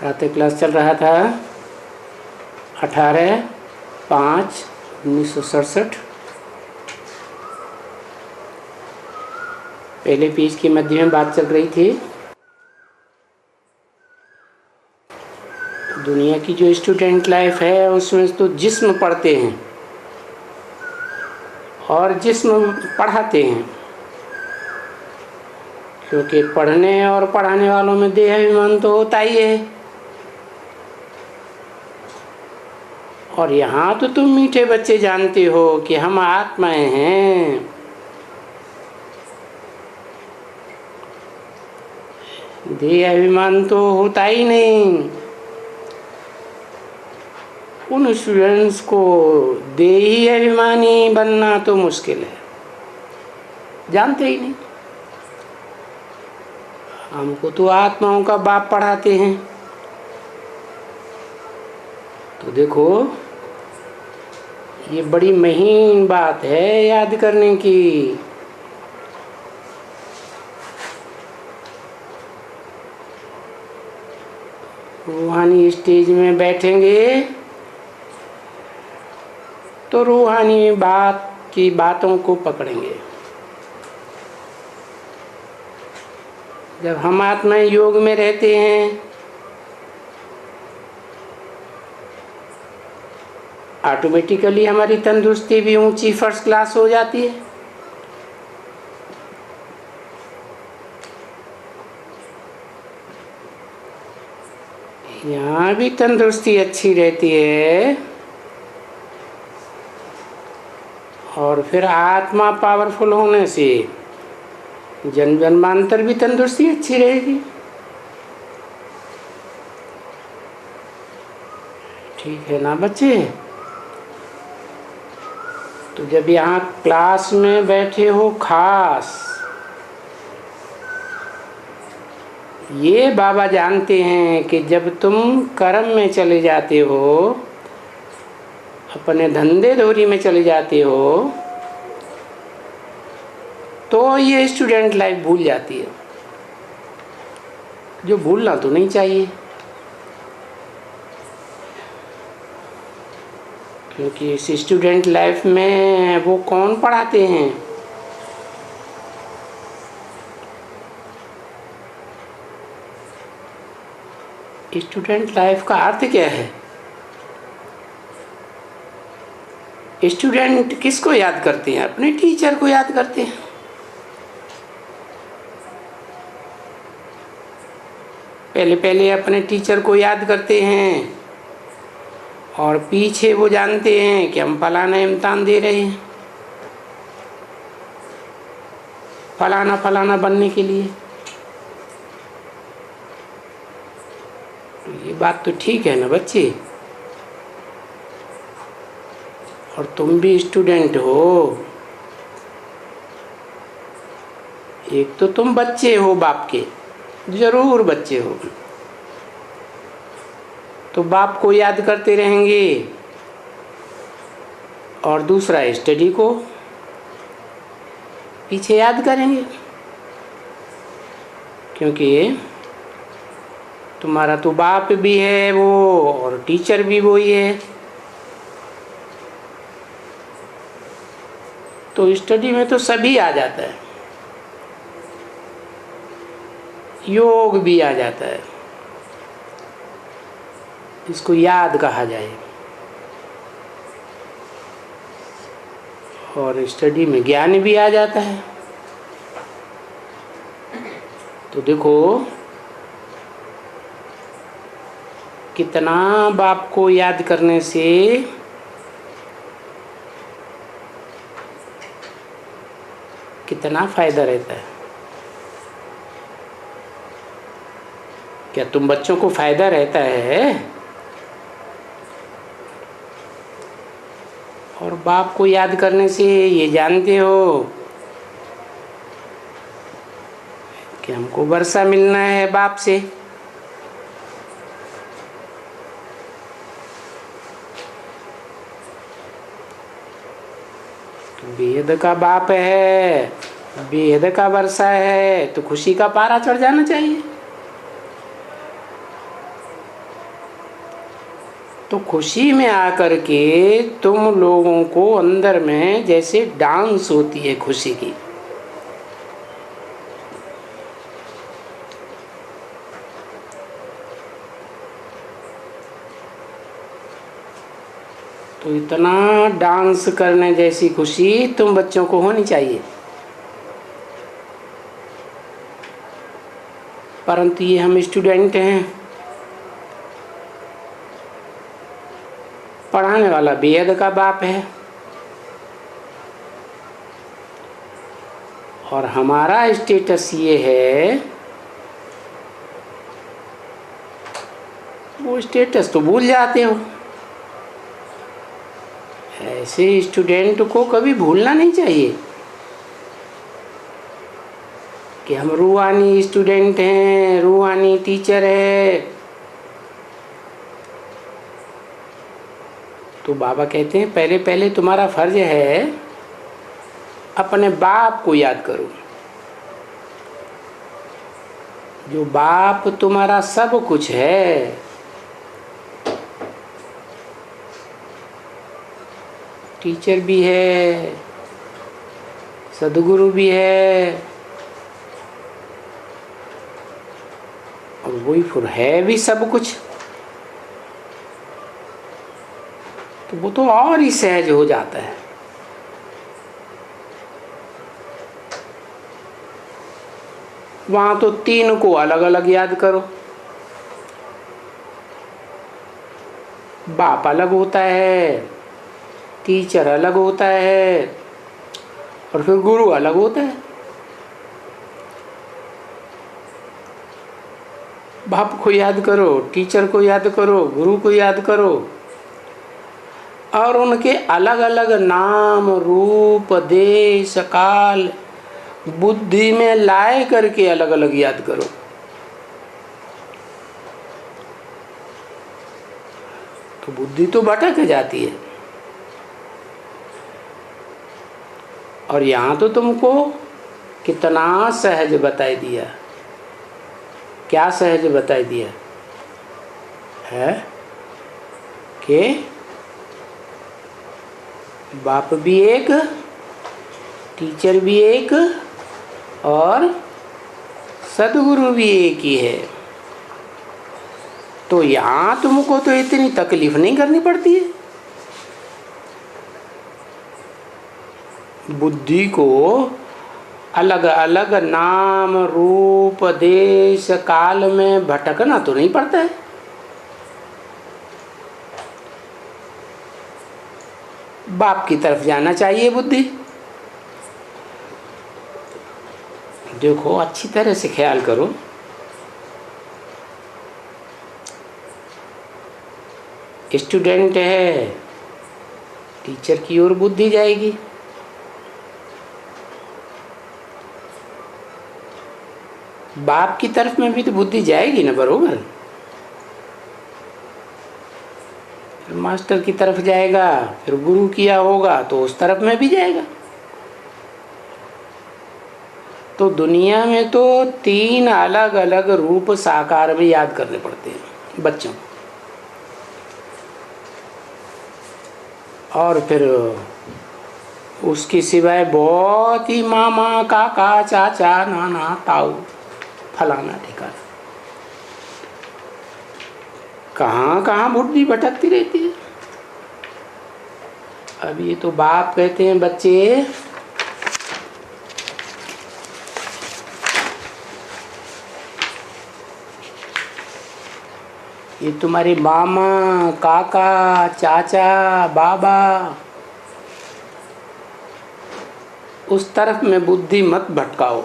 प्रातः क्लास चल रहा था 18/5/1967। पहले पेज के मध्य में बात चल रही थी दुनिया की जो स्टूडेंट लाइफ है उसमें तो जिस्म पढ़ते हैं और जिस्म पढ़ाते हैं, क्योंकि पढ़ने और पढ़ाने वालों में देह अभिमान तो होता ही है। और यहाँ तो तुम मीठे बच्चे जानते हो कि हम आत्माएं हैं। देह अभिमान तो होता ही नहीं। उन स्टूडेंट्स को देही अभिमानी बनना तो मुश्किल है, जानते ही नहीं। हमको तो आत्माओं का बाप पढ़ाते हैं। तो देखो ये बड़ी महीन बात है याद करने की। रूहानी स्टेज में बैठेंगे तो रूहानी बात की बातों को पकड़ेंगे। जब हम आत्मा योग में रहते हैं ऑटोमेटिकली हमारी तंदुरुस्ती भी ऊंची फर्स्ट क्लास हो जाती है। यहाँ भी तंदुरुस्ती अच्छी रहती है और फिर आत्मा पावरफुल होने से जन्म जन्मांतर भी तंदुरुस्ती अच्छी रहेगी। ठीक है ना बच्चे? तो जब यहाँ क्लास में बैठे हो खास, ये बाबा जानते हैं कि जब तुम कर्म में चले जाते हो, अपने धंधे धोरी में चले जाते हो, तो ये स्टूडेंट लाइफ भूल जाती है, जो भूलना तो नहीं चाहिए। क्योंकि इस स्टूडेंट लाइफ में वो कौन पढ़ाते हैं? स्टूडेंट लाइफ का अर्थ क्या है? स्टूडेंट किसको याद करते हैं? अपने टीचर को याद करते हैं। पहले पहले अपने टीचर को याद करते हैं और पीछे वो जानते हैं कि हम फलाना इम्तिहान दे रहे हैं, फलाना फलाना बनने के लिए। तो ये बात तो ठीक है ना बच्चे? और तुम भी स्टूडेंट हो। एक तो तुम बच्चे हो बाप के, जरूर बच्चे हो, तो बाप को याद करते रहेंगे। और दूसरा स्टडी को पीछे याद करेंगे, क्योंकि तुम्हारा तो बाप भी है वो और टीचर भी वही है। तो स्टडी में तो सभी आ जाता है, योग भी आ जाता है, इसको याद कहा जाए। और स्टडी में ज्ञान भी आ जाता है। तो देखो कितना बाप को याद करने से कितना फायदा रहता है। क्या तुम बच्चों को फायदा रहता है? और बाप को याद करने से ये जानते हो कि हमको वर्षा मिलना है बाप से। बेहद का बाप है, बेहद का वर्षा है, तो खुशी का पारा चढ़ जाना चाहिए। तो खुशी में आकर के तुम लोगों को अंदर में जैसे डांस होती है खुशी की, तो इतना डांस करने जैसी खुशी तुम बच्चों को होनी चाहिए। परंतु ये हम स्टूडेंट हैं, पढ़ाने वाला बेहद का बाप है, और हमारा स्टेटस ये है, वो स्टेटस तो भूल जाते हो। ऐसे स्टूडेंट को कभी भूलना नहीं चाहिए कि हम रूहानी स्टूडेंट हैं, रूहानी टीचर है। तो बाबा कहते हैं पहले पहले तुम्हारा फर्ज है अपने बाप को याद करो, जो बाप तुम्हारा सब कुछ है। टीचर भी है, सदगुरु भी है, और वही फिर है भी सब कुछ, तो वो तो और ही सहज हो जाता है। वहां तो तीन को अलग अलग याद करो, बाप अलग होता है, टीचर अलग होता है, और फिर गुरु अलग होता है। बाप को याद करो, टीचर को याद करो, गुरु को याद करो, और उनके अलग अलग नाम रूप देश काल बुद्धि में लाए करके अलग अलग याद करो। तो बुद्धि तो भटक जाती है, और यहाँ तो तुमको कितना सहज बताई दिया। क्या सहज बताई दिया है कि बाप भी एक, टीचर भी एक, और सदगुरु भी एक ही है। तो यहाँ तुमको तो इतनी तकलीफ नहीं करनी पड़ती है। बुद्धि को अलग अलग नाम रूप देश काल में भटकना तो नहीं पड़ता है। बाप की तरफ जाना चाहिए बुद्धि। देखो अच्छी तरह से ख्याल करो, स्टूडेंट है, टीचर की ओर बुद्धि जाएगी, बाप की तरफ में भी तो बुद्धि जाएगी ना, बरोबर। फिर मास्टर की तरफ जाएगा, फिर गुरु किया होगा तो उस तरफ में भी जाएगा। तो दुनिया में तो तीन अलग अलग रूप साकार में याद करने पड़ते हैं बच्चों, और फिर उसके सिवाय बहुत ही मामा काका चाचा नाना ताऊ फलाना ठिकाना, कहाँ कहाँ बुद्धि भटकती रहती है। अब ये तो बाप कहते हैं बच्चे ये तुम्हारे मामा काका चाचा बाबा, उस तरफ में बुद्धि मत भटकाओ।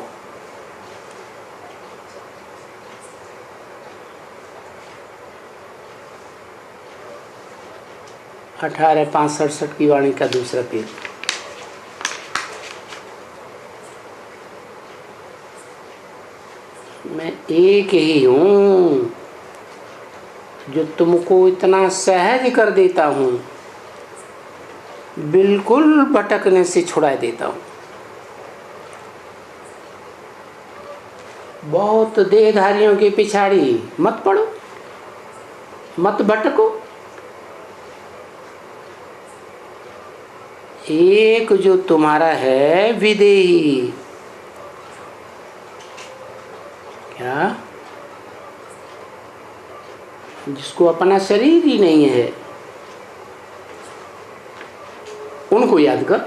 अठारह 567 की वाणी का दूसरा पेज। मैं एक ही हूँ जो तुमको इतना सहज कर देता हूँ, बिल्कुल भटकने से छुड़ा देता हूँ। बहुत देहधारियों के पिछाड़ी मत पड़ो, मत भटको। एक जो तुम्हारा है विदेही, क्या, जिसको अपना शरीर ही नहीं है, उनको याद कर।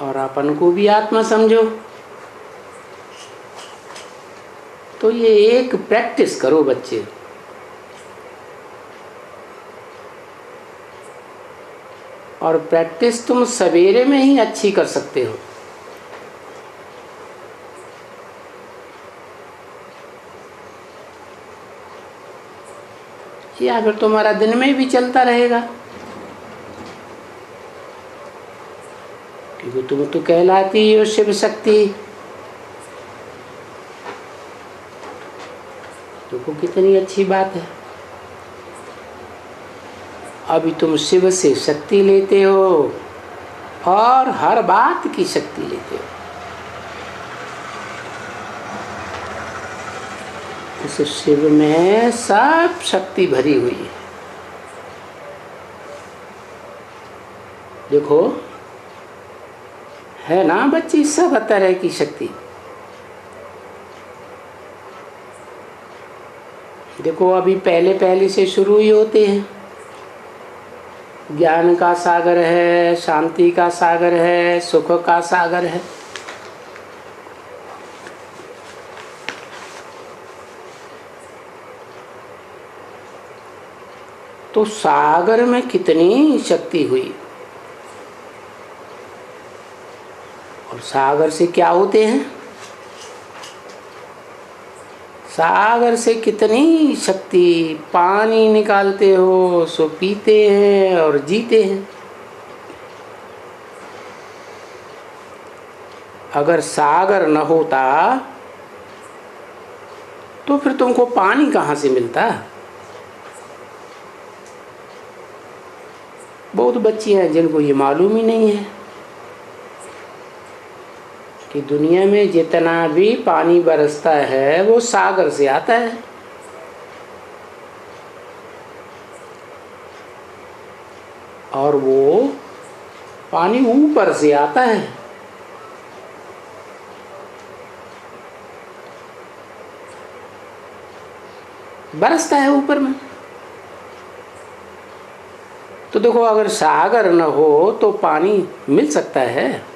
और अपन को भी आत्मा समझो। तो ये एक प्रैक्टिस करो बच्चे। और प्रैक्टिस तुम सवेरे में ही अच्छी कर सकते हो। या फिर तुम्हारा दिन में भी चलता रहेगा, क्योंकि तुम तो कहलाती हो शिव शक्ति। देखो कितनी अच्छी बात है। अभी तुम शिव से शक्ति लेते हो और हर बात की शक्ति लेते हो। इस शिव में सब शक्ति भरी हुई है। देखो है ना बच्ची, सब तरह की शक्ति। देखो अभी पहले पहले से शुरू ही होते हैं। ज्ञान का सागर है, शांति का सागर है, सुख का सागर है। तो सागर में कितनी शक्ति हुई। और सागर से क्या होते हैं, सागर से कितनी शक्ति, पानी निकालते हो सो पीते हैं और जीते हैं। अगर सागर न होता तो फिर तुमको पानी कहाँ से मिलता। बहुत बच्चियां हैं जिनको ये मालूम ही नहीं है कि दुनिया में जितना भी पानी बरसता है वो सागर से आता है। और वो पानी ऊपर से आता है। बरसता है ऊपर में। तो देखो अगर सागर न हो तो पानी मिल सकता है।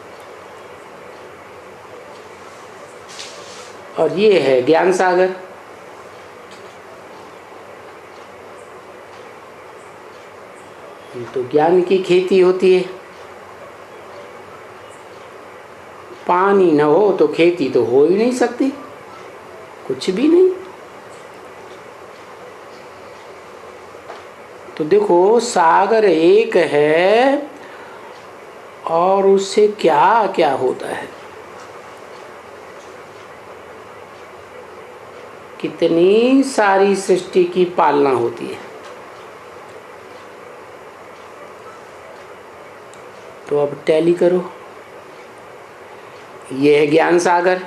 और ये है ज्ञान सागर। तो ज्ञान की खेती होती है। पानी न हो तो खेती तो हो ही नहीं सकती, कुछ भी नहीं। तो देखो सागर एक है और उससे क्या क्या होता है। कितनी सारी सृष्टि की पालना होती है। तो अब टैली करो। ये है ज्ञान सागर।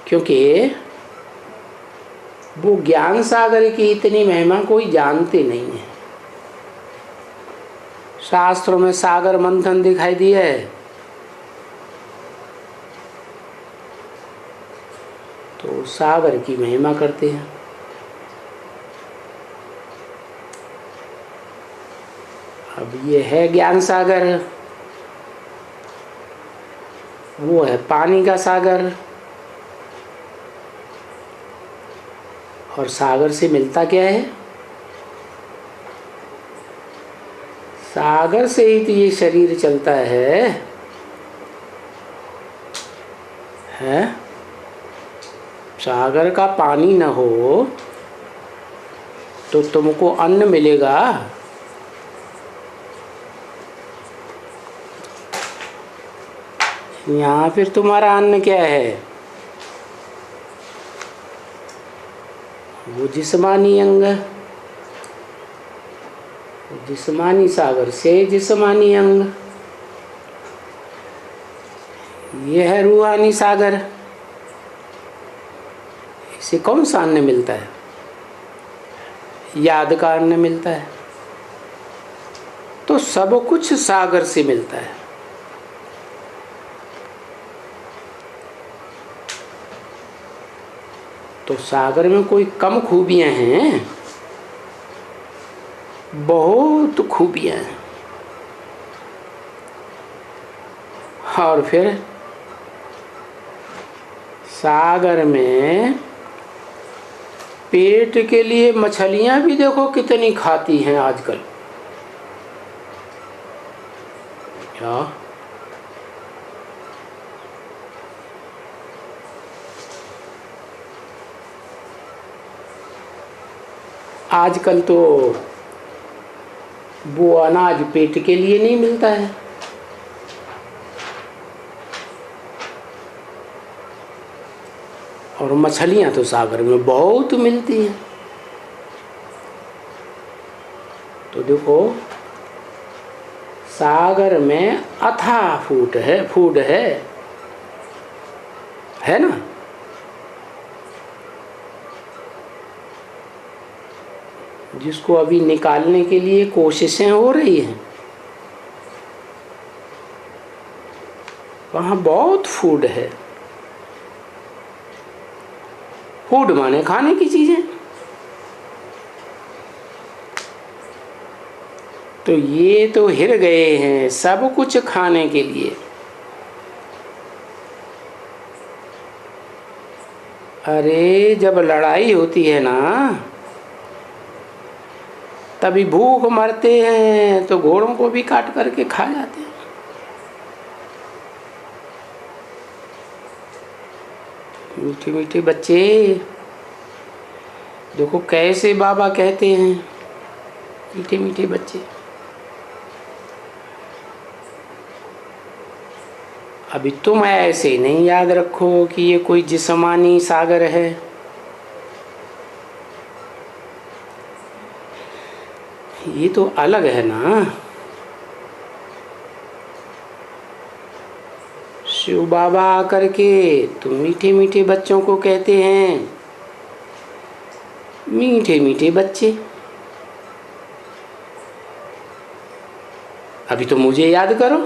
क्योंकि वो ज्ञान सागर की इतनी महिमा कोई जानते नहीं है। शास्त्रों में सागर मंथन दिखाई दिया है, तो सागर की महिमा करते हैं। अब ये है ज्ञान सागर, वो है पानी का सागर। और सागर से मिलता क्या है, सागर से ही तो ये शरीर चलता है। सागर का पानी न हो तो तुमको अन्न मिलेगा। यहाँ फिर तुम्हारा अन्न क्या है, वो जिस्मानी अंग। जिस्मानी सागर से जिस्मानी अंग। ये है रूहानी सागर। इसे कौन सा अन्न मिलता है? याद का अन्न मिलता है। तो सब कुछ सागर से मिलता है। तो सागर में कोई कम खूबियां हैं? बहुत खूबियां हैं। और फिर सागर में पेट के लिए मछलियां भी देखो कितनी खाती हैं आजकल। क्या आजकल तो वो अनाज पेट के लिए नहीं मिलता है। और मछलियां तो सागर में बहुत मिलती हैं। तो देखो सागर में अथाह फूड है ना। जिसको अभी निकालने के लिए कोशिशें हो रही हैं। वहाँ बहुत फूड है। फूड माने खाने की चीजें। तो ये तो हिर गए हैं सब कुछ खाने के लिए। अरे जब लड़ाई होती है ना तभी भूख मरते हैं तो घोड़ों को भी काट करके खा जाते हैं। मीठे मीठे बच्चे देखो कैसे बाबा कहते हैं, मीठे मीठे बच्चे। अभी तुम ऐसे नहीं याद रखो कि ये कोई जिस्मानी सागर है। ये तो अलग है ना। शिव बाबा आकर के तुम मीठे मीठे बच्चों को कहते हैं मीठे मीठे बच्चे। अभी तो मुझे याद करो।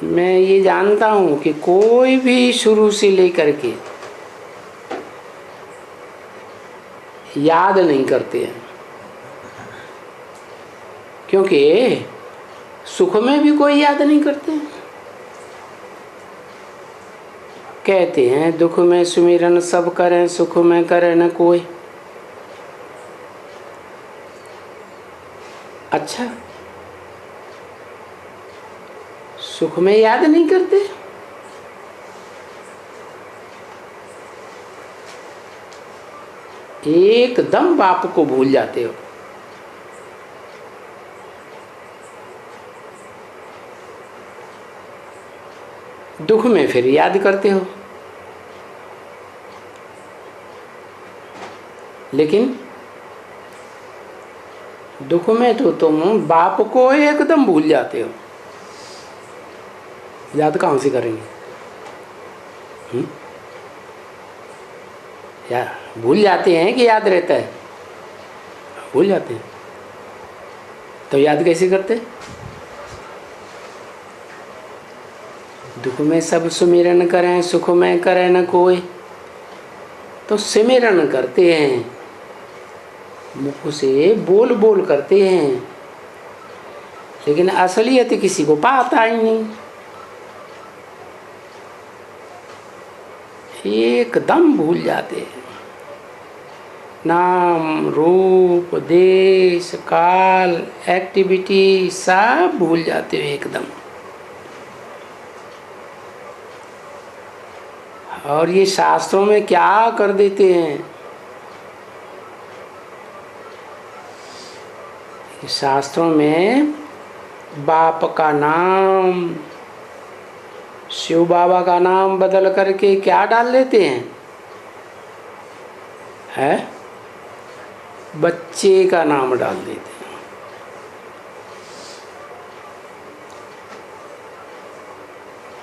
मैं ये जानता हूं कि कोई भी शुरू से लेकर के याद नहीं करते हैं, क्योंकि सुख में भी कोई याद नहीं करते हैं। कहते हैं दुख में सुमिरन सब करें, सुख में करे न कोई। अच्छा, सुख में याद नहीं करते? एकदम बाप को भूल जाते हो। दुख में फिर याद करते हो। लेकिन दुख में तो तुम बाप को एकदम भूल जाते हो। याद कहाँ से करेंगे? या भूल जाते हैं कि याद रहता है? भूल जाते हैं। तो याद कैसे करते? दुख में सब सुमिरन करें, सुख में करे न कोई। तो सिमरन करते हैं, मुख से बोल बोल करते हैं, लेकिन असलियत किसी को पाता ही नहीं। एकदम भूल जाते हैं। नाम रूप देश काल एक्टिविटी सब भूल जाते हो एकदम। और ये शास्त्रों में क्या कर देते हैं? शास्त्रों में बाप का नाम, शिव बाबा का नाम बदल करके क्या डाल देते हैं? है बच्चे का नाम डाल देते हैं।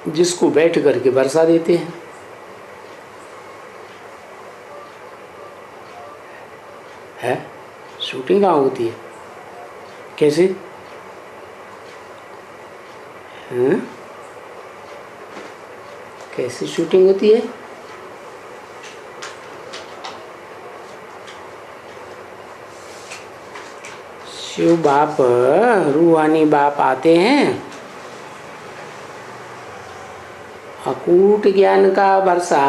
जिसको बैठ करके वर्षा देते हैं। है शूटिंग कहाँ होती है? कैसे? हैं? कैसे शूटिंग होती है? शिव बाप, रूहानी बाप आते हैं, अकूट ज्ञान का वर्षा,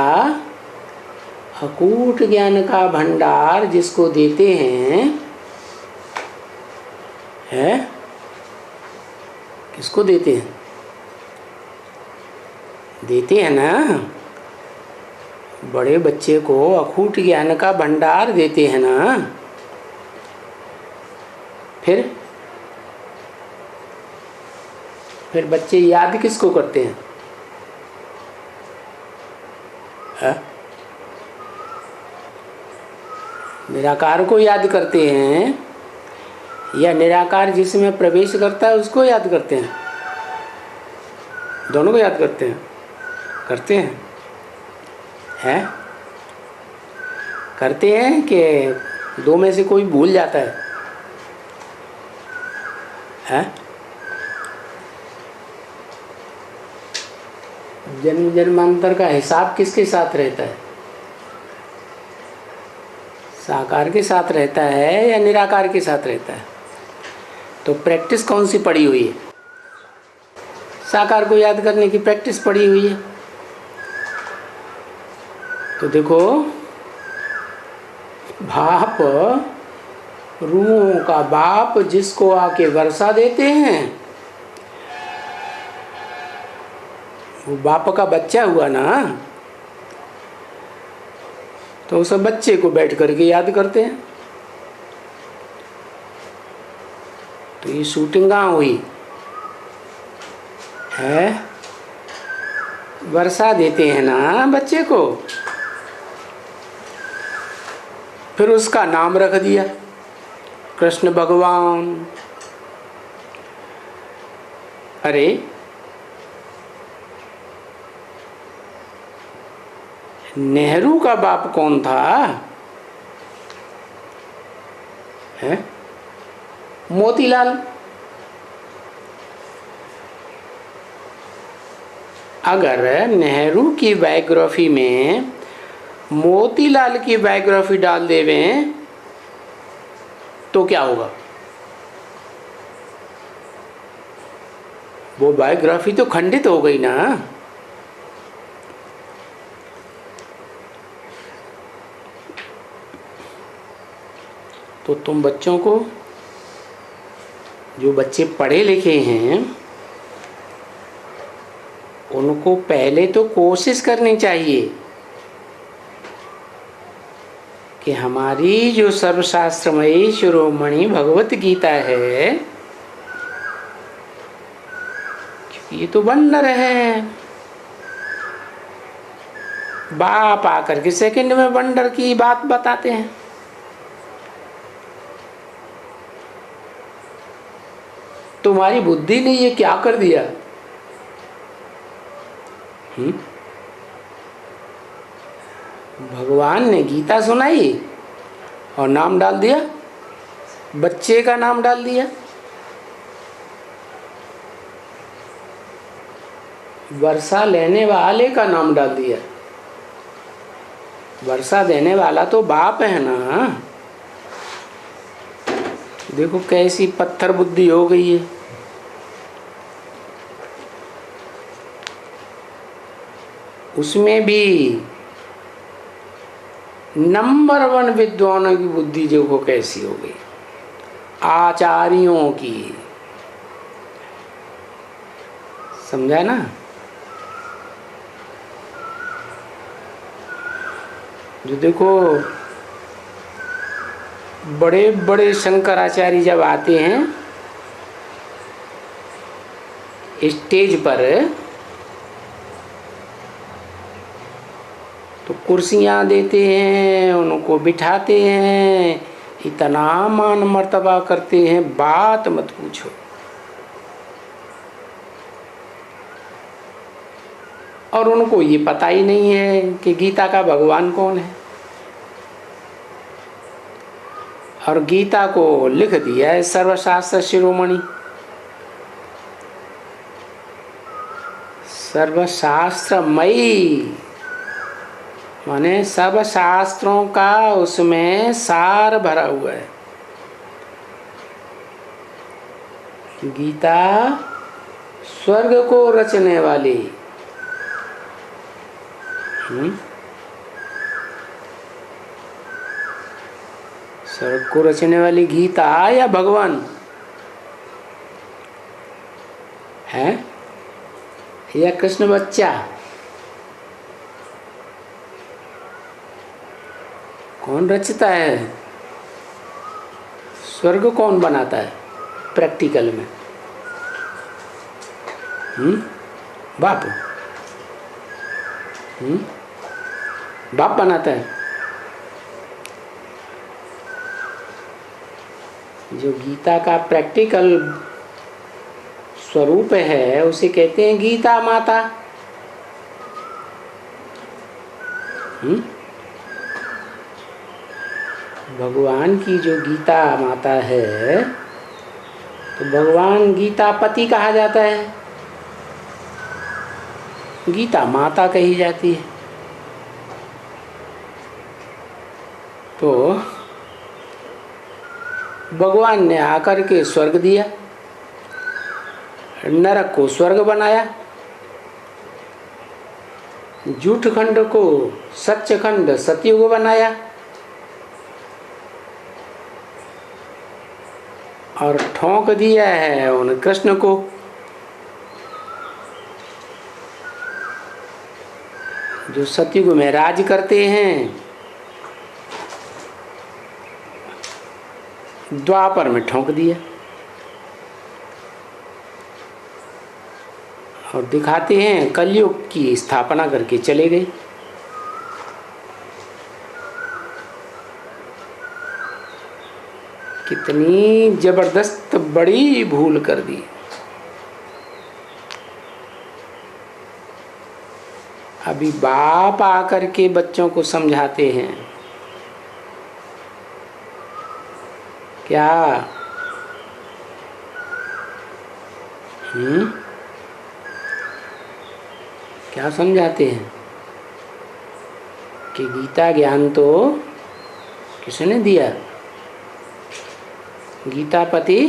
अकूट ज्ञान का भंडार जिसको देते हैं, है? किसको देते हैं? देते हैं ना, बड़े बच्चे को अकूट ज्ञान का भंडार देते हैं ना। फिर बच्चे याद किसको करते हैं? है? निराकार को याद करते हैं या निराकार जिसमें प्रवेश करता है उसको याद करते हैं? दोनों को याद करते हैं। करते हैं, हैं? करते हैं कि दो में से कोई भूल जाता है? हैं? जन्म जन्मांतर का हिसाब किसके साथ रहता है? साकार के साथ रहता है या निराकार के साथ रहता है? तो प्रैक्टिस कौन सी पड़ी हुई है? साकार को याद करने की प्रैक्टिस पड़ी हुई है। तो देखो, बाप, रूहों का बाप जिसको आके वर्षा देते हैं, वो बाप का बच्चा हुआ ना, तो उस बच्चे को बैठ करके याद करते हैं। तो ये शूटिंग कहाँ हुई है? वर्षा देते हैं ना बच्चे को, फिर उसका नाम रख दिया कृष्ण भगवान। अरे नेहरू का बाप कौन था? है मोतीलाल। अगर नेहरू की बायोग्राफी में मोतीलाल की बायोग्राफी डाल देवें तो क्या होगा? वो बायोग्राफी तो खंडित हो गई ना। तो तुम बच्चों को, जो बच्चे पढ़े लिखे हैं, उनको पहले तो कोशिश करनी चाहिए कि हमारी जो सर्वशास्त्रमयी शिरोमणि भगवत गीता है, ये तो बंडर है। बाप आकर के सेकंड में बंडर की बात बताते हैं। तुम्हारी बुद्धि ने ये क्या कर दिया? भगवान ने गीता सुनाई और नाम डाल दिया, बच्चे का नाम डाल दिया। वर्षा लेने वाले का नाम डाल दिया। वर्षा देने वाला तो बाप है ना। देखो कैसी पत्थर बुद्धि हो गई है। उसमें भी नंबर 1 विद्वानों की बुद्धि देखो कैसी हो गई, आचार्यों की। समझा ना? जो देखो बड़े बड़े शंकराचार्य जब आते हैं स्टेज पर, तो कुर्सियाँ देते हैं, उनको बिठाते हैं, इतना मान मर्तबा करते हैं, बात मत पूछो। और उनको ये पता ही नहीं है कि गीता का भगवान कौन है। और गीता को लिख दिया है सर्वशास्त्र शिरोमणि। सर्वशास्त्रमयी माने सब शास्त्रों का उसमें सार भरा हुआ है। गीता स्वर्ग को रचने वाली स्वर्ग को रचने वाली गीता या भगवान है या कृष्ण बच्चा? कौन रचता है? स्वर्ग कौन बनाता है प्रैक्टिकल में? बाप बाप बनाता है। जो गीता का प्रैक्टिकल स्वरूप है उसे कहते हैं गीता माता। भगवान की जो गीता माता है तो भगवान गीता पति कहा जाता है, गीता माता कही जाती है। तो भगवान ने आकर के स्वर्ग दिया, नरक को स्वर्ग बनाया, झूठ खंड को सच्च खंड सतयुग बनाया और ठोंक दिया है उन कृष्ण को। जो सतयुग में राज करते हैं द्वापर में ठोंक दिया और दिखाते हैं कलयुग की स्थापना करके चले गए। कितनी जबरदस्त बड़ी भूल कर दी। अभी बाप आकर के बच्चों को समझाते हैं क्या? क्या समझाते हैं कि गीता ज्ञान तो किसने दिया? गीतापति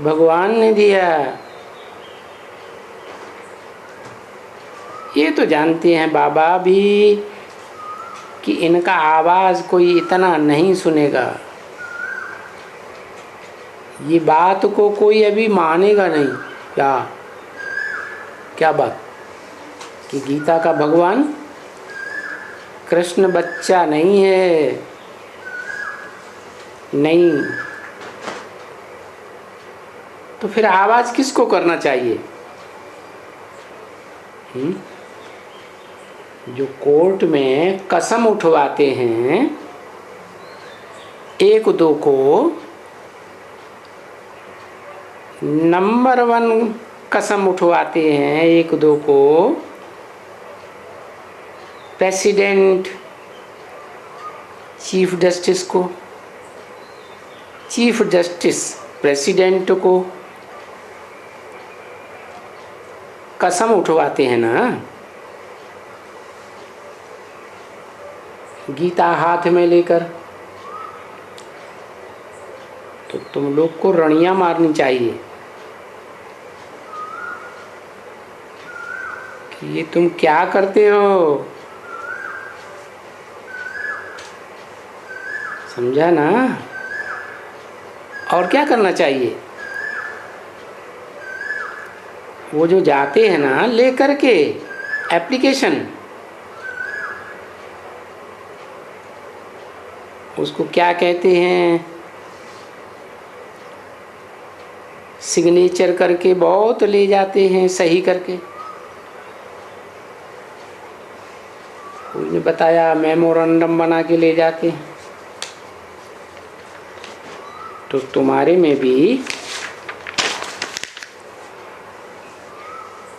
भगवान ने दिया। ये तो जानते हैं बाबा भी कि इनका आवाज़ कोई इतना नहीं सुनेगा, ये बात को कोई अभी मानेगा नहीं। क्या बात कि गीता का भगवान कृष्ण बच्चा नहीं है? नहीं तो फिर आवाज़ किसको करना चाहिए? जो कोर्ट में कसम उठवाते हैं एक दो को, नंबर 1 कसम उठवाते हैं एक दो को, प्रेसिडेंट चीफ जस्टिस को, चीफ जस्टिस प्रेसिडेंट को कसम उठवाते हैं ना, गीता हाथ में लेकर, तो तुम लोग को रणियां मारनी चाहिए कि ये तुम क्या करते हो। समझा ना? और क्या करना चाहिए? वो जो जाते हैं ना लेकर के एप्लीकेशन, उसको क्या कहते हैं, सिग्नेचर करके बहुत ले जाते हैं, सही करके। कोई ने बताया मेमोरेंडम बना के ले जाते हैं। तो तुम्हारे में भी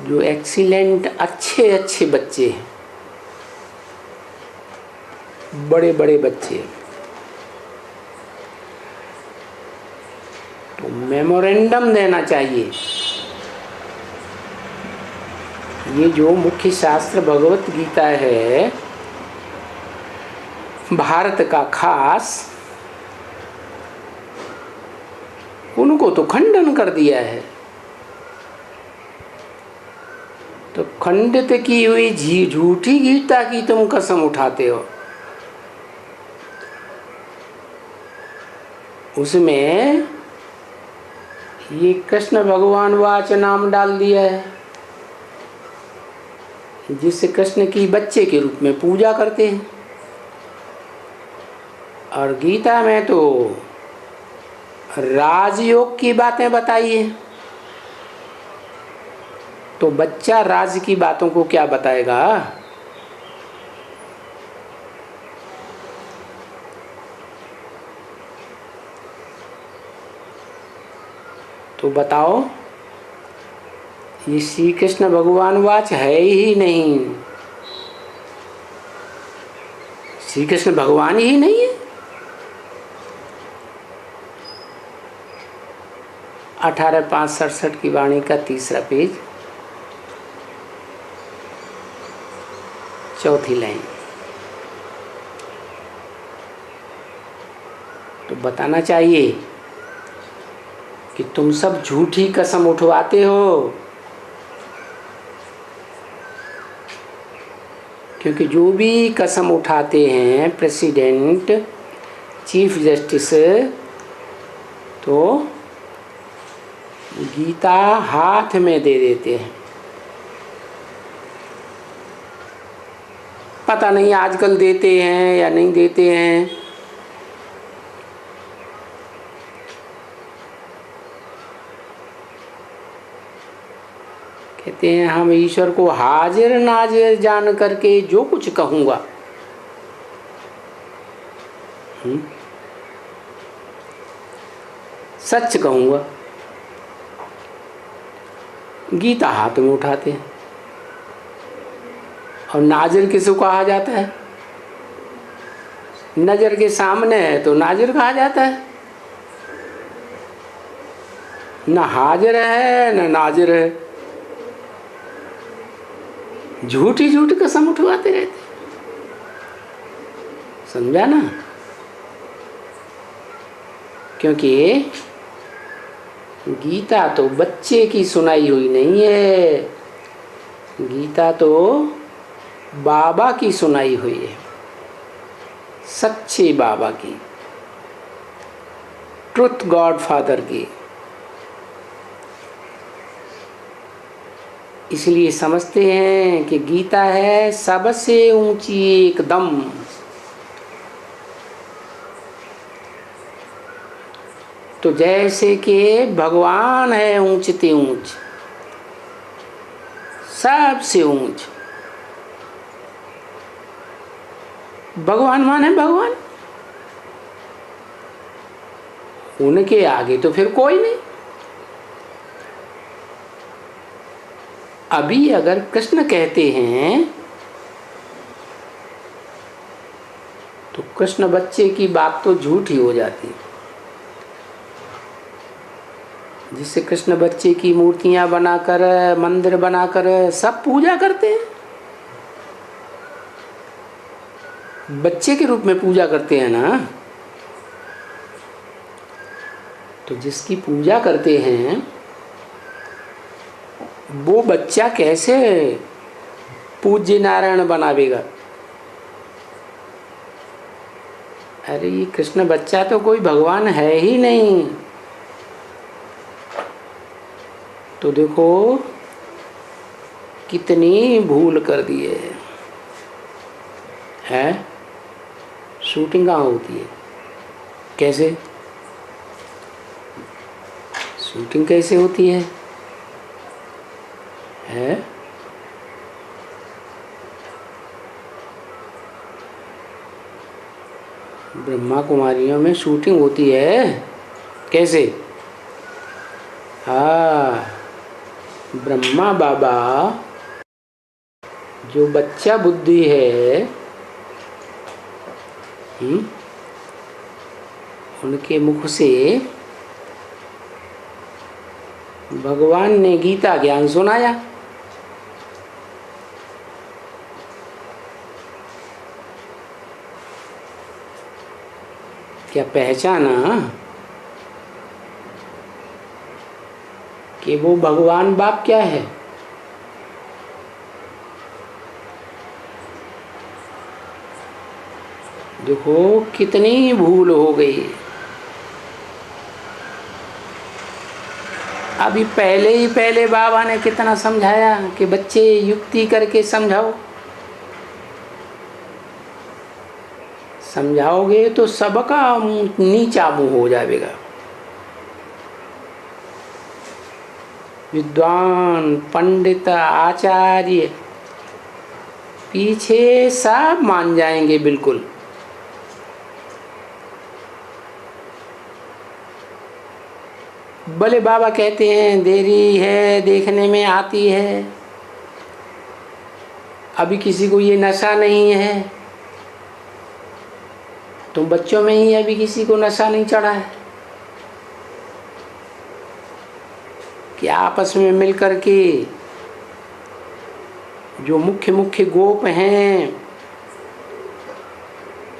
जो एक्सीलेंट अच्छे अच्छे बच्चे हैं, बड़े बड़े बच्चे, तो मेमोरेंडम देना चाहिए। ये जो मुख्य शास्त्र भगवत गीता है भारत का खास, उनको तो खंडन कर दिया है। तो खंडित की हुई झूठी गीता की तुम कसम उठाते हो। उसमें ये कृष्ण भगवान वाच नाम डाल दिया है, जिससे कृष्ण की बच्चे के रूप में पूजा करते हैं। और गीता में तो राजयोग की बातें बताई है, तो बच्चा राज की बातों को क्या बताएगा। तो बताओ, ये श्री कृष्ण भगवान वाच है ही नहीं, श्री कृष्ण भगवान ही नहीं है। 18:5-67 की वाणी का 3रा पेज, 4थी लाइन। तो बताना चाहिए कि तुम सब झूठी कसम उठवाते हो, क्योंकि जो भी कसम उठाते हैं प्रेसिडेंट, चीफ जस्टिस, तो गीता हाथ में दे देते हैं। पता नहीं आजकल देते हैं या नहीं देते हैं। कहते हैं हम ईश्वर को हाजिर नाजिर जान करके जो कुछ कहूँगा, सच कहूँगा। गीता हाथ में उठाते हैं। और नाजिर किसको कहा जाता है? नजर के सामने है तो नाजिर कहा जाता है। न हाजिर है न नाजिर है, झूठी झूठी कसम उठवाते रहते। समझा ना? क्योंकि गीता तो बच्चे की सुनाई हुई नहीं है, गीता तो बाबा की सुनाई हुई है, सच्चे बाबा की, ट्रुथ गॉड फादर की। इसलिए समझते हैं कि गीता है सबसे ऊंची एकदम। तो जैसे कि भगवान है ऊंचते ऊंच, सबसे ऊंच। भगवान माने भगवान, उनके आगे तो फिर कोई नहीं। अभी अगर कृष्ण कहते हैं तो कृष्ण बच्चे की बात तो झूठी हो जाती है, जिससे कृष्ण बच्चे की मूर्तियां बनाकर, मंदिर बनाकर सब पूजा करते हैं, बच्चे के रूप में पूजा करते हैं ना। तो जिसकी पूजा करते हैं वो बच्चा कैसे पूज्य नारायण बनावेगा? अरे ये कृष्ण बच्चा तो कोई भगवान है ही नहीं। तो देखो कितनी भूल कर दिए है। शूटिंग कहाँ होती है? कैसे शूटिंग कैसे होती है? ब्रह्मा कुमारियों में शूटिंग होती है। कैसे? हाँ, ब्रह्मा बाबा जो बच्चा बुद्धि है, उनके मुख से भगवान ने गीता ज्ञान सुनाया। क्या पहचाना कि वो भगवान बाप क्या है? देखो कितनी भूल हो गई। अभी पहले बाबा ने कितना समझाया कि बच्चे युक्ति करके समझाओ। समझाओगे तो सबका नीचा मुंह हो जाएगा। विद्वान, पंडित, आचार्य पीछे सब मान जाएंगे बिल्कुल। भले बाबा कहते हैं देरी है, देखने में आती है, अभी किसी को ये नशा नहीं है। तुम बच्चों में ही अभी किसी को नशा नहीं चढ़ा है कि आपस में मिलकर के जो मुख्य मुख्य गोप हैं,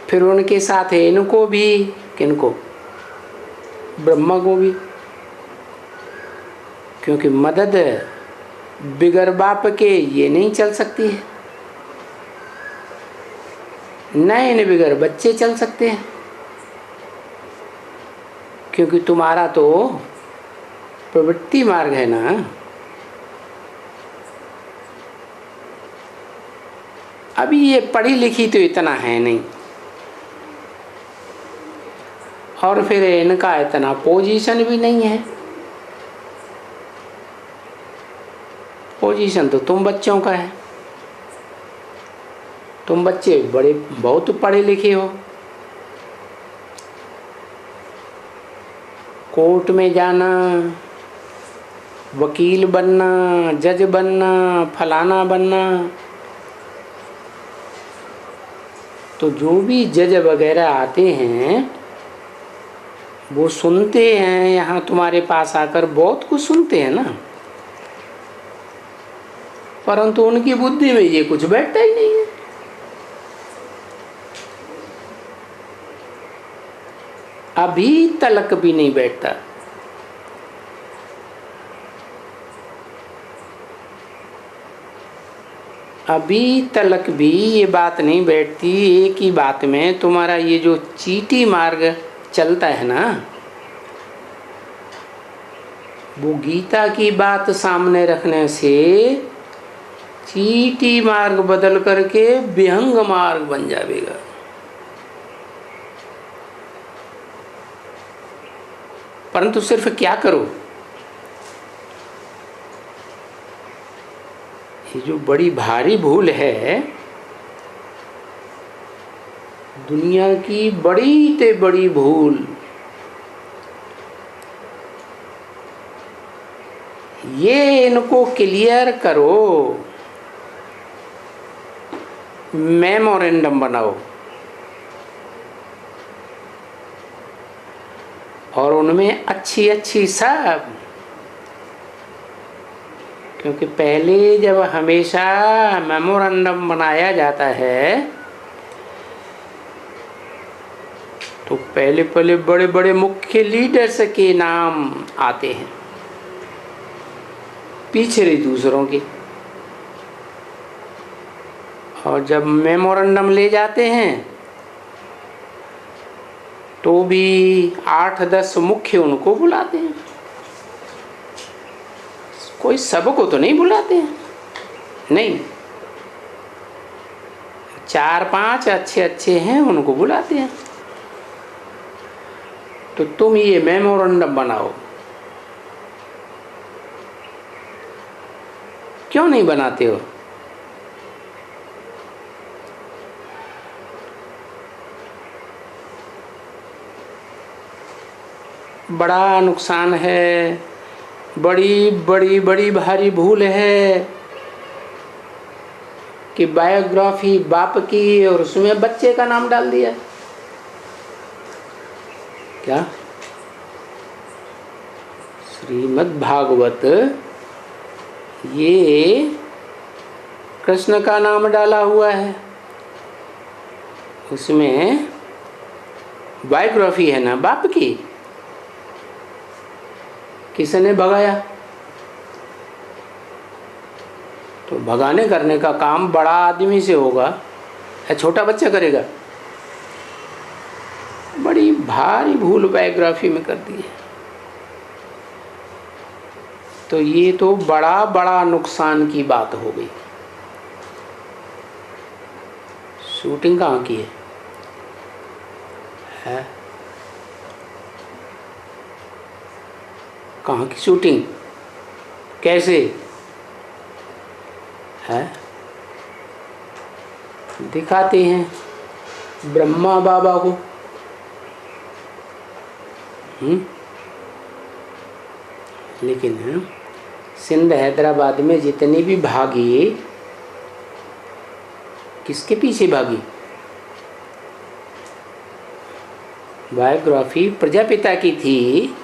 फिर उनके साथ है इनको भी, किनको? ब्रह्मा को भी। क्योंकि मदद बिगर बाप के ये नहीं चल सकती है, नए बिगर बच्चे चल सकते हैं। क्योंकि तुम्हारा तो प्रवृत्ति मार्ग है ना। अभी ये पढ़ी लिखी तो इतना है नहीं, और फिर इनका इतना पोजीशन भी नहीं है। पोजीशन तो तुम बच्चों का है। तुम बच्चे बड़े बहुत पढ़े लिखे हो। कोर्ट में जाना, वकील बनना, जज बनना, फलाना बनना। तो जो भी जज वगैरह आते हैं वो सुनते हैं, यहाँ तुम्हारे पास आकर बहुत कुछ सुनते हैं ना, परंतु उनकी बुद्धि में ये कुछ बैठता ही नहीं है। अभी तलक भी नहीं बैठता। अभी तलक भी ये बात नहीं बैठती। एक ही बात में तुम्हारा ये जो चीटी मार्ग चलता है ना, वो गीता की बात सामने रखने से चीटी मार्ग बदल करके विहंग मार्ग बन जाएगा। परंतु सिर्फ क्या करो, ये जो बड़ी भारी भूल है, दुनिया की बड़ी ते बड़ी भूल, ये इनको क्लियर करो। मेमोरेंडम बनाओ और उनमें अच्छी अच्छी सब, क्योंकि पहले जब हमेशा मेमोरेंडम बनाया जाता है तो पहले पहले बड़े बड़े मुख्य लीडर्स के नाम आते हैं, पीछे रही दूसरों की। और जब मेमोरेंडम ले जाते हैं तो भी 8-10 मुख्य उनको बुलाते हैं, कोई सबको तो नहीं बुलाते हैं। नहीं, 4-5 अच्छे अच्छे हैं उनको बुलाते हैं। तो तुम ये मेमोरेंडम बनाओ, क्यों नहीं बनाते हो? बड़ा नुकसान है। बड़ी बड़ी बड़ी भारी भूल है कि बायोग्राफी बाप की और उसमें बच्चे का नाम डाल दिया। क्या श्रीमद् भागवत ये कृष्ण का नाम डाला हुआ है, उसमें बायोग्राफी है ना बाप की। किसने भगाया? तो भगाने करने का काम बड़ा आदमी से होगा या छोटा बच्चा करेगा? बड़ी भारी भूल बायोग्राफी में कर दी है। तो ये तो बड़ा बड़ा नुकसान की बात हो गई। शूटिंग कहाँ की है? कहाँ की शूटिंग? कैसे है? दिखाते हैं ब्रह्मा बाबा को। लेकिन सिंध हैदराबाद में जितनी भी भागी, किसके पीछे भागी? बायोग्राफी प्रजापिता की थी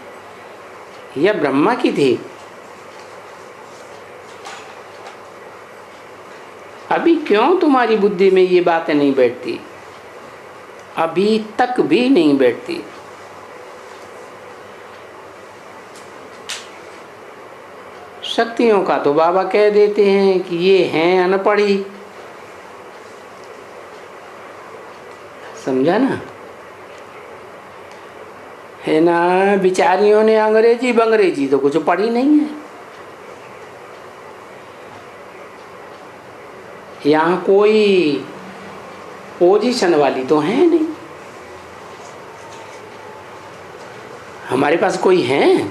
या ब्रह्मा की थी? अभी क्यों तुम्हारी बुद्धि में ये बातें नहीं बैठती? अभी तक भी नहीं बैठती। शक्तियों का तो बाबा कह देते हैं कि ये हैं अनपढ़ी। समझा ना? है ना, बिचारियों ने अंग्रेजी बंग्रेजी तो कुछ पढ़ी नहीं है। यहाँ कोई पोजीशन वाली तो है नहीं। हमारे पास कोई है?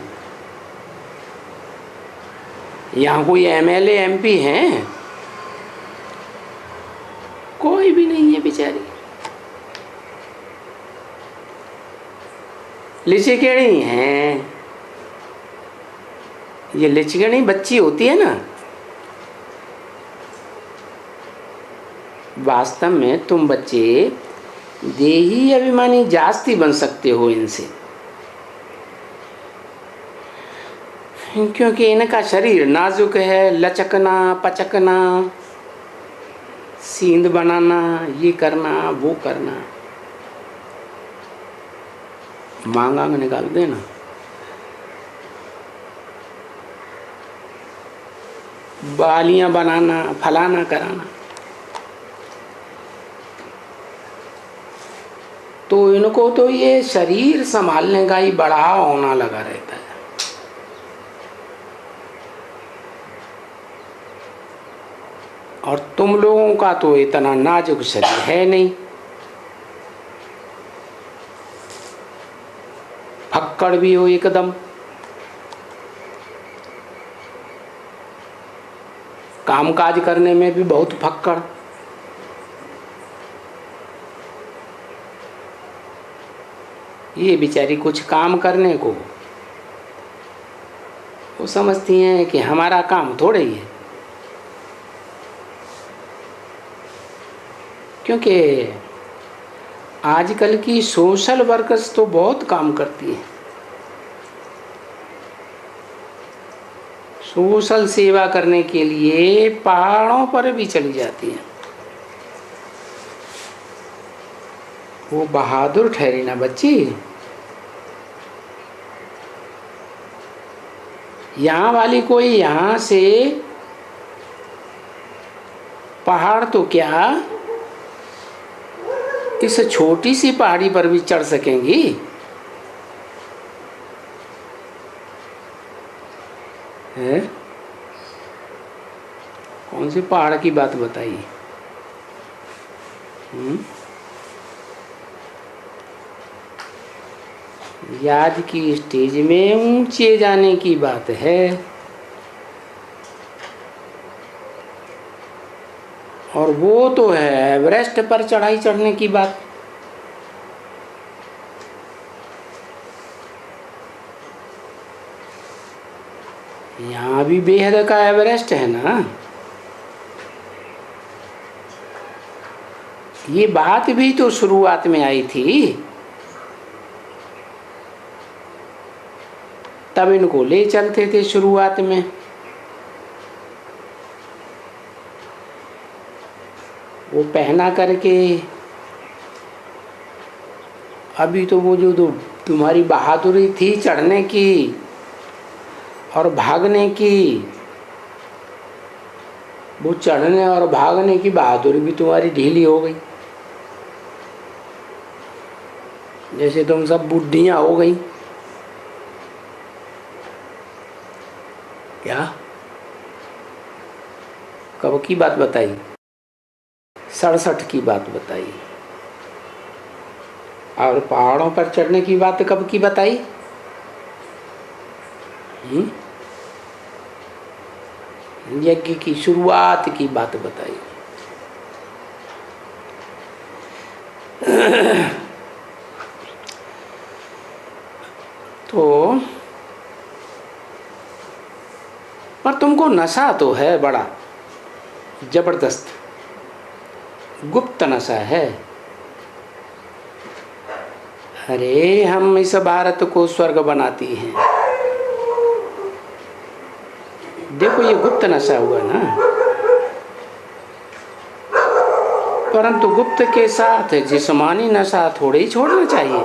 यहाँ कोई एमएलए एमपी हैं? कोई भी नहीं है बेचारी। लिचिकेणी हैं। ये लिचिकेणी बच्ची होती है ना, वास्तव में तुम बच्चे देही अभिमानी जास्ती बन सकते हो इनसे, क्योंकि इनका शरीर नाजुक है। लचकना पचकना, सींद बनाना, ये करना वो करना, मांग निकाल देना। बालियां बनाना, फलाना कराना। तो इनको तो ये शरीर संभालने का ही बड़ा होना लगा रहता है। और तुम लोगों का तो इतना नाजुक शरीर है नहीं। फक्कड़ भी हो एकदम, कामकाज करने में भी बहुत फक्कड़। ये बेचारी कुछ काम करने को वो समझती हैं कि हमारा काम थोड़े ही है, क्योंकि आजकल की सोशल वर्कर्स तो बहुत काम करती हैं। सोशल सेवा करने के लिए पहाड़ों पर भी चली जाती हैं। वो बहादुर ठहरी ना बच्ची। यहाँ वाली कोई यहाँ से पहाड़ तो क्या, इस छोटी सी पहाड़ी पर भी चढ़ सकेंगी। है? कौन सी पहाड़ की बात बताइए? याद की स्टेज में ऊंचे जाने की बात है, और वो तो है एवरेस्ट पर चढ़ाई चढ़ने की बात। यहाँ भी बेहद का एवरेस्ट है ना। ये बात भी तो शुरुआत में आई थी, तब इनको ले चलते थे शुरुआत में। वो पहना करके, अभी तो वो जो तुम्हारी बहादुरी थी चढ़ने की और भागने की, वो चढ़ने और भागने की बहादुरी भी तुम्हारी ढीली हो गई, जैसे तुम सब बुढ़ियां हो गई। क्या कब की बात बताई? 67 की बात बताई। और पहाड़ों पर चढ़ने की बात कब की बताई? यज्ञ की शुरुआत की बात बताई। तो पर तुमको नशा तो है बड़ा जबरदस्त, गुप्त नशा है। अरे हम इस भारत को स्वर्ग बनाती हैं, देखो ये गुप्त नशा हुआ ना। परंतु गुप्त के साथ जिस्मानी नशा थोड़े ही छोड़ना चाहिए।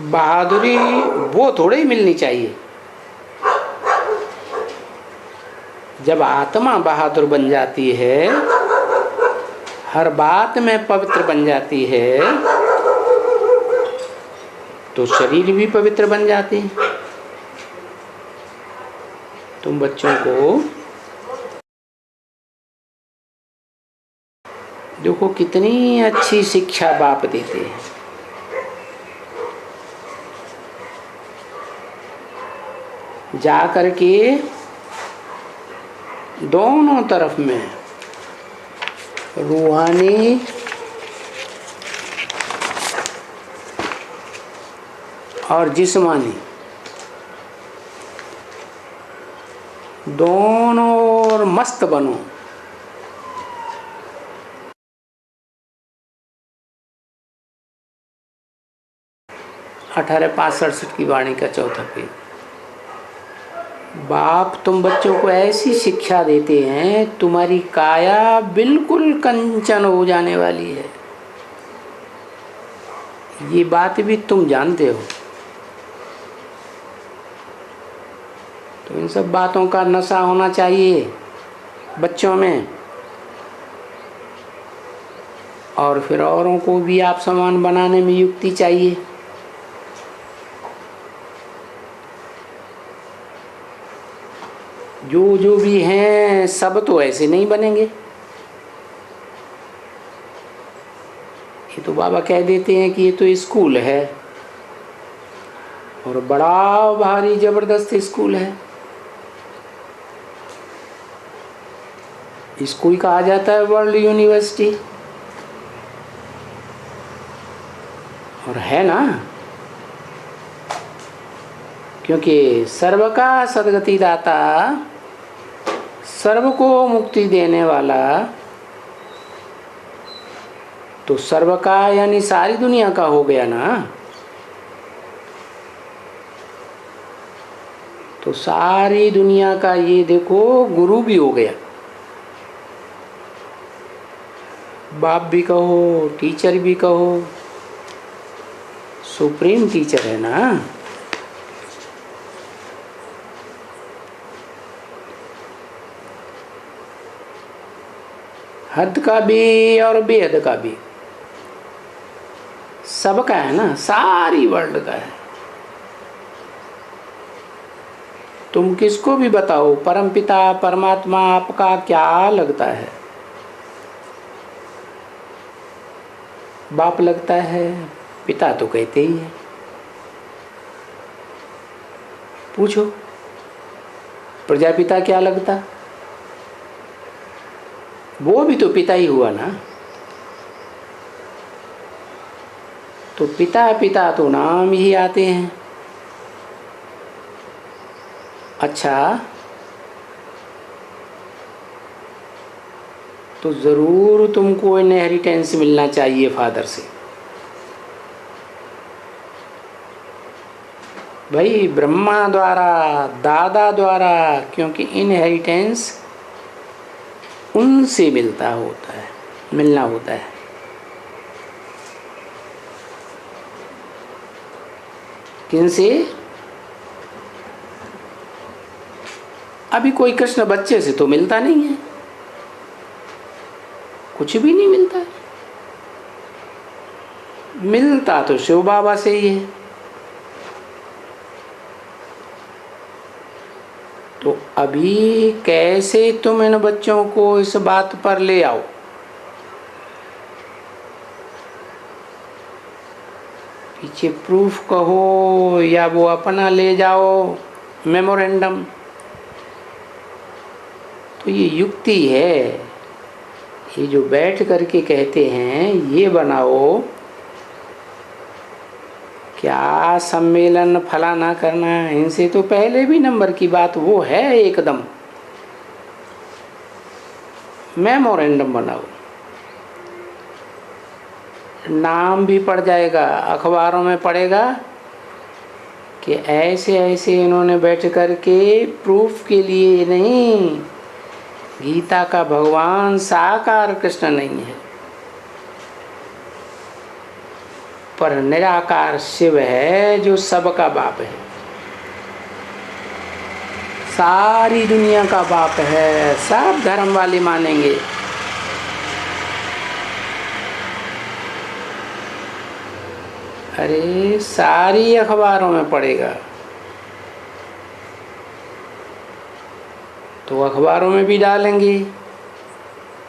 बहादुरी वो थोड़े ही मिलनी चाहिए। जब आत्मा बहादुर बन जाती है, हर बात में पवित्र बन जाती है, तो शरीर भी पवित्र बन जाते हैं। तुम बच्चों को देखो कितनी अच्छी शिक्षा बाप देते हैं। जा करके दोनों तरफ में रूहानी और जिस्मानी दोनों और मस्त बनो। अठारह 567 की वाणी का चौथा पेज। बाप तुम बच्चों को ऐसी शिक्षा देते हैं, तुम्हारी काया बिल्कुल कंचन हो जाने वाली है। ये बात भी तुम जानते हो। तो इन सब बातों का नशा होना चाहिए बच्चों में, और फिर औरों को भी आप समान बनाने में युक्ति चाहिए। जो जो भी हैं सब तो ऐसे नहीं बनेंगे। ये तो बाबा कह देते हैं कि ये तो स्कूल है, और बड़ा भारी जबरदस्त स्कूल है। इसको ही कहा जाता है वर्ल्ड यूनिवर्सिटी, और है ना, क्योंकि सर्व का सद्गति दाता, सर्व को मुक्ति देने वाला, तो सर्व का यानी सारी दुनिया का हो गया ना। तो सारी दुनिया का ये देखो गुरु भी हो गया। बाप भी कहो, टीचर भी कहो, सुप्रीम टीचर है ना। हद का भी और बेहद का भी, सबका है ना, सारी वर्ल्ड का है। तुम किसको भी बताओ, परमपिता परमात्मा आपका क्या लगता है? बाप लगता है, पिता तो कहते ही है। पूछो प्रजापिता क्या लगता? वो भी तो पिता ही हुआ ना। तो पिता पिता तो नाम ही आते हैं। अच्छा, तो ज़रूर तुमको इनहेरिटेंस मिलना चाहिए फादर से। भाई ब्रह्मा द्वारा, दादा द्वारा, क्योंकि इनहेरिटेंस उनसे मिलना होता है। किनसे? अभी कोई कृष्ण बच्चे से तो मिलता नहीं है, कुछ भी नहीं मिलता है। मिलता तो शिव बाबा से ही है। तो अभी कैसे तुम इन बच्चों को इस बात पर ले आओ? पीछे प्रूफ कहो या वो अपना ले जाओ मेमोरेंडम, तो ये युक्ति है। ये जो बैठ करके कहते हैं ये बनाओ, क्या सम्मेलन फलाना करना, इनसे तो पहले भी नंबर की बात वो है। एकदम मेमोरेंडम बनाओ, नाम भी पड़ जाएगा, अखबारों में पड़ेगा कि ऐसे ऐसे इन्होंने बैठ करके प्रूफ के लिए नहीं, गीता का भगवान साकार कृष्ण नहीं है पर निराकार शिव है जो सबका बाप है, सारी दुनिया का बाप है। सब धर्म वाले मानेंगे। अरे सारी अखबारों में पड़ेगा, तो अखबारों में भी डालेंगे,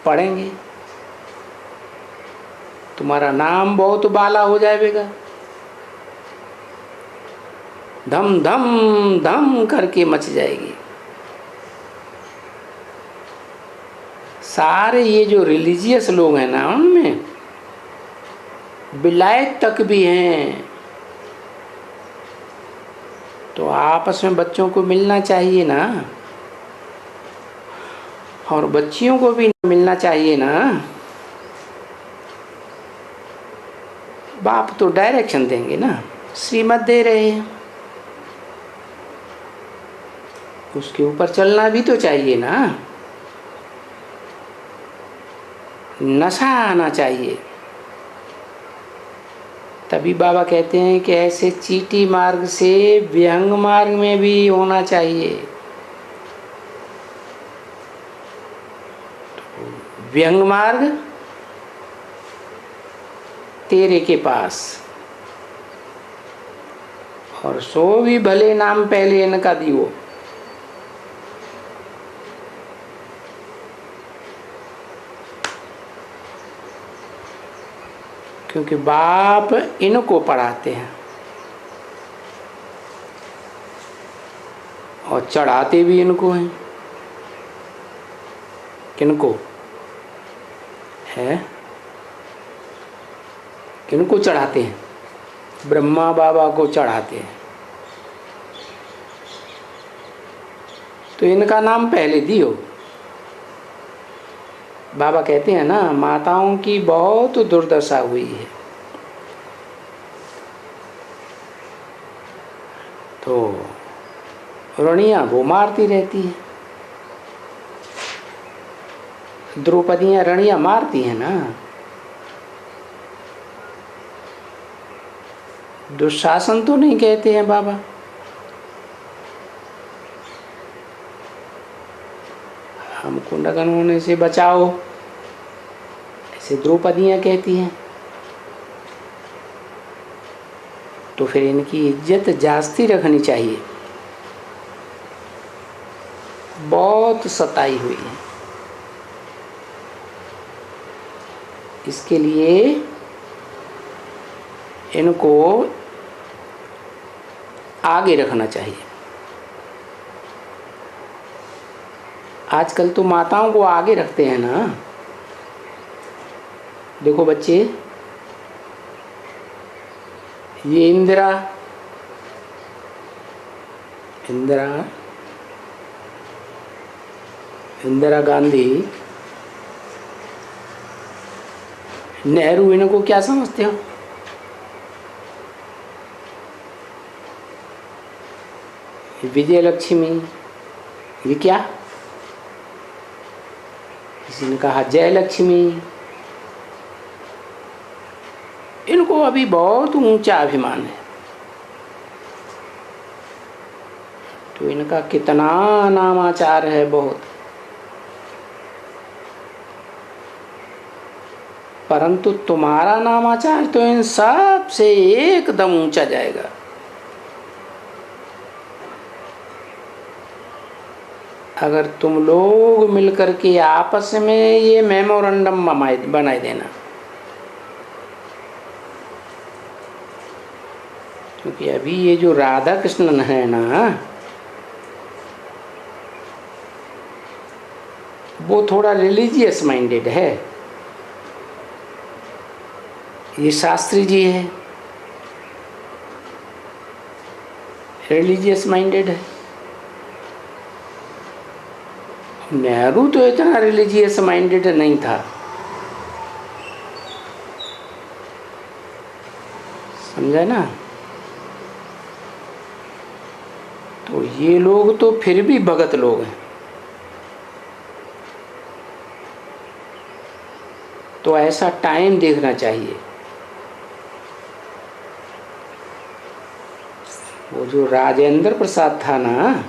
पढ़ेंगे, तुम्हारा नाम बहुत बाला हो जाएगा। धम धम धम करके मच जाएगी। सारे ये जो रिलीजियस लोग हैं ना, उनमें विलायत तक भी हैं। तो आपस में बच्चों को मिलना चाहिए ना, और बच्चियों को भी मिलना चाहिए ना। बाप तो डायरेक्शन देंगे ना, श्रीमत दे रहे हैं, उसके ऊपर चलना भी तो चाहिए ना। नशा आना चाहिए। तभी बाबा कहते हैं कि ऐसे चीटी मार्ग से विहंग मार्ग में भी होना चाहिए। विहंग मार्ग तेरे के पास, और सो भी भले नाम पहले इनका दियो। क्योंकि बाप इनको पढ़ाते हैं और चढ़ाते भी इनको हैं। किनको है? किनको चढ़ाते हैं? ब्रह्मा बाबा को चढ़ाते हैं। तो इनका नाम पहले दियो। बाबा कहते हैं ना, माताओं की बहुत दुर्दशा हुई है, तो रणियाँ वो मारती रहती है। द्रौपदियाँ रणियाँ मारती हैं ना। दुशासन तो नहीं कहते हैं बाबा, हमको नगन होने से बचाओ, ऐसे द्रौपदियाँ कहती हैं। तो फिर इनकी इज्जत जास्ती रखनी चाहिए। बहुत सताई हुई है, इसके लिए इनको आगे रखना चाहिए। आजकल तो माताओं को आगे रखते हैं ना। देखो बच्चे, ये इंदिरा, इंदिरा इंदिरा गांधी, नेहरू, इनको क्या समझते हो? विजय लक्ष्मी, ये क्या? किसी ने कहा जय लक्ष्मी। इनको अभी बहुत ऊंचा अभिमान है, तो इनका कितना नामाचार है, बहुत। परंतु तुम्हारा नामाचार तो इन सब से एकदम ऊंचा जाएगा। अगर तुम लोग मिलकर के आपस में ये मेमोरेंडम बनाए देना, क्योंकि अभी ये जो राधा कृष्णन है ना, वो थोड़ा रिलीजियस माइंडेड है। ये शास्त्री जी है, रिलीजियस माइंडेड है। नेहरू तो इतना रिलीजियस माइंडेड नहीं था। समझा ना? तो ये लोग तो फिर भी भगत लोग हैं। तो ऐसा टाइम देखना चाहिए। वो जो राजेंद्र प्रसाद था ना,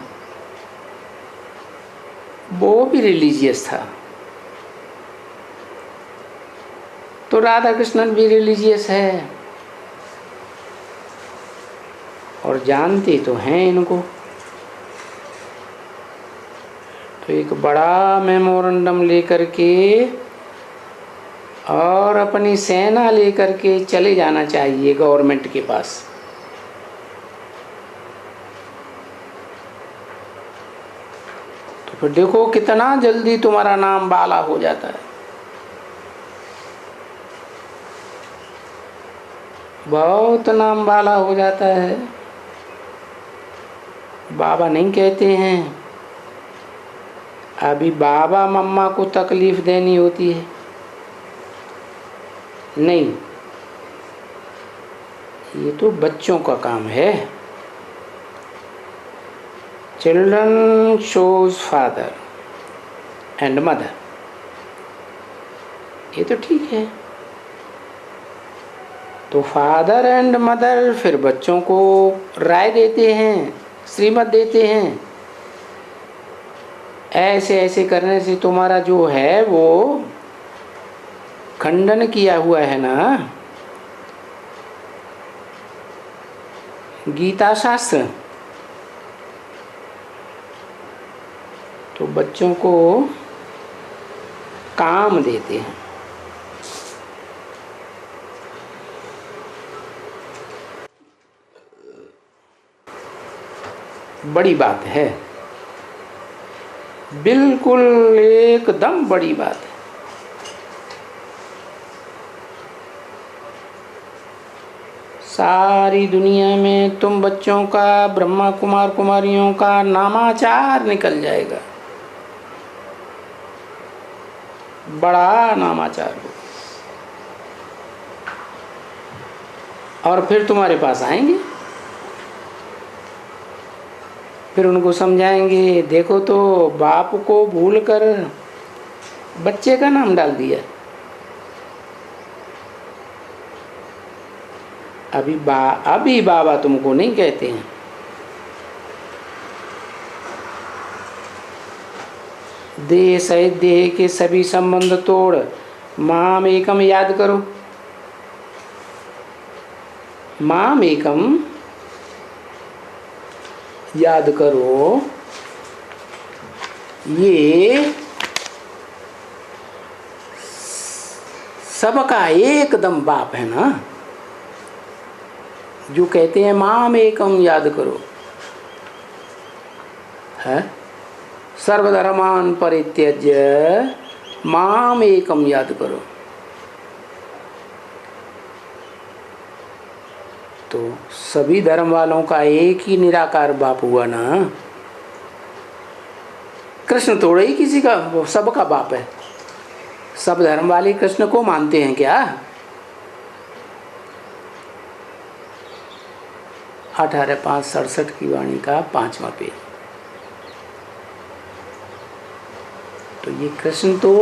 वो भी रिलीजियस था। तो राधा कृष्णन भी रिलीजियस है, और जानते तो हैं इनको। तो एक बड़ा मेमोरेंडम लेकर के और अपनी सेना लेकर के चले जाना चाहिए गवर्नमेंट के पास। तो फिर देखो कितना जल्दी तुम्हारा नाम बाला हो जाता है। बहुत नाम बाला हो जाता है। बाबा नहीं कहते हैं, अभी बाबा मम्मा को तकलीफ देनी होती है। नहीं, ये तो बच्चों का काम है। Children shows father and mother, ये तो ठीक है। तो फादर एंड मदर फिर बच्चों को राय देते हैं, श्रीमत देते हैं, ऐसे ऐसे करने से तुम्हारा जो है वो खंडन किया हुआ है ना, गीता शास्त्र। तो बच्चों को काम देते हैं। बड़ी बात है, बिल्कुल एकदम बड़ी बात है। सारी दुनिया में तुम बच्चों का, ब्रह्मा कुमार कुमारियों का नामाचार निकल जाएगा, बड़ा नामाचार हो। और फिर तुम्हारे पास आएंगे, फिर उनको समझाएंगे, देखो तो बाप को भूलकर बच्चे का नाम डाल दिया। अभी बाबा तुमको नहीं कहते हैं। देह सहित देह के सभी संबंध तोड़ माम एकम याद करो। माम एकम याद करो, ये सबका एकदम बाप है ना, जो कहते हैं माम एकम याद करो, है सर्वधर्मान परित्यज्य माम एकम याद करो। तो सभी धर्म वालों का एक ही निराकार बाप हुआ ना। कृष्ण थोड़ा ही किसी का, वो सबका बाप है। सब धर्म वाले कृष्ण को मानते हैं क्या? 18/5/67 की वाणी का 5वां पेज। तो ये कृष्ण तो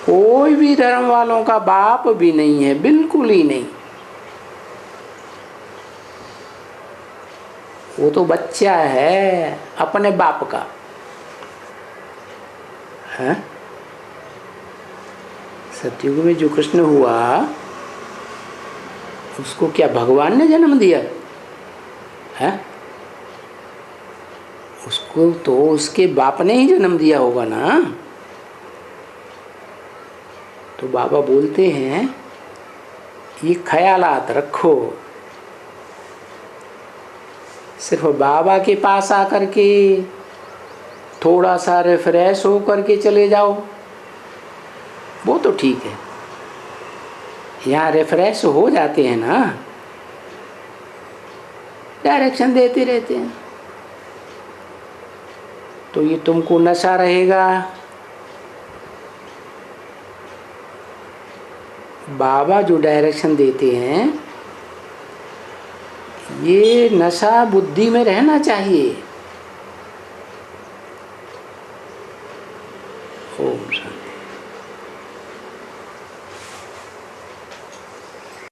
कोई भी धर्म वालों का बाप भी नहीं है, बिल्कुल ही नहीं। वो तो बच्चा है अपने बाप का है। सतयुग में जो कृष्ण हुआ उसको क्या भगवान ने जन्म दिया है? उसको तो उसके बाप ने ही जन्म दिया होगा ना। तो बाबा बोलते हैं ये ख्यालात रखो, सिर्फ बाबा के पास आकर के थोड़ा सा रिफ्रेश हो करके चले जाओ, वो तो ठीक है। यहाँ रिफ्रेश हो जाते हैं ना, डायरेक्शन देते रहते हैं, तो ये तुमको नशा रहेगा। बाबा जो डायरेक्शन देते हैं ये नशा बुद्धि में रहना चाहिए। ओम